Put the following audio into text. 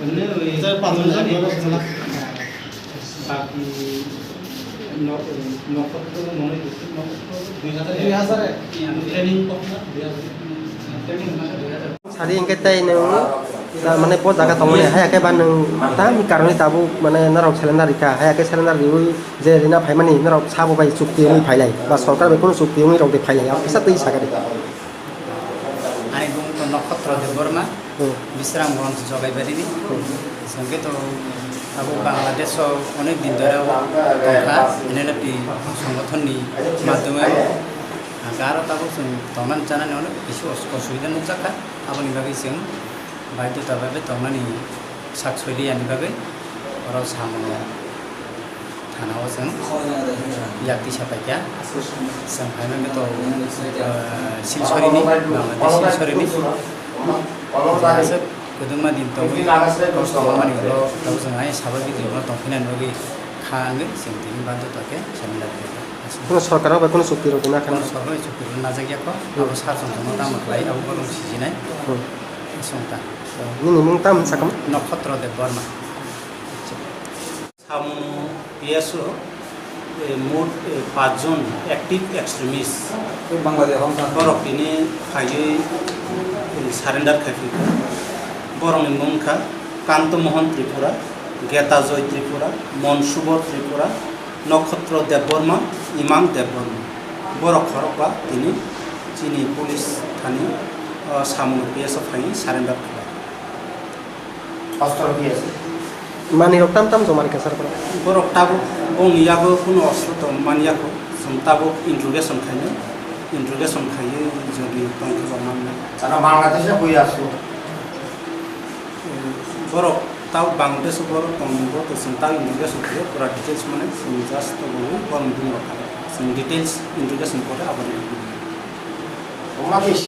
এমনি ওই 5,000 বাকি নক্ষত্র মনে করছি নক্ষত্র 2,000 ট্রেনিং কত না 2,000 training 2,000 Sari yang kita ini, mana pot agak tahu ni, hai kayak bandeng, tapi karena tabu mana narok selendar ika, hai kayak selendar diu, jadi rina pai mani narok sabu pai sukti umi pai lagi, bas sorkar bekun sukti umi rok de pai lagi, apa satu isa kali. Ani bung to nokhotra de Burma, Bisram Bronze jogai beri ni, sangke to abu Bangladesh so onek din dore tongka, ini lebih সংগঠন ni মাধ্যমে Agaro tabu sung toman chana ne isu osuida nukjaka aboni bagai sing baitu tababe tomani saksoi ani bagai oro samono thanao sing yakti sapaikya sampai me to silsori ni Bangladesh silsori ni jasa kuduma din to tomani lo tabu sung ai sababi jino tongkinan bagai khange sing tin bantu take samila Kuna sorkar apa kuna sukti roti nak kan? Sorkar sukti roti nak jadi apa? Abu sarjun sama tamat lain, abu baru sisi ni, sonta. Ini mung tam sakam? Nokhotra de Burma. সামনো PSO মোট 5 জন active extremist Bangladesh বরক তিনি ফাইয়ে surrender খাইফি বরং মুখা কান্তমোহন ত্রিপুরা গেতাজয় ত্রিপুরা মনসুব ত্রিপুরা নক্ষত্র দেববর্মা ইমাম দেববর্মা বরক খরকবা তিনি চিনি পুলিশ থানি সামনো পিএসও ফাই সারেন্ডার খাই অস্ত্র কি আছে Mani rok tam jomar kasar pura. borok tabuk bong yago kuno oslo to maniako som tabuk interrogation khaye jodi tongke ba manna তারা বাংলাদেশে বই আসলো borok taw bangladesh borok tongbo to som taw interrogation khaye pura details mane som just to bolu bong dum rakha som details interrogation kore abani তোমরা কি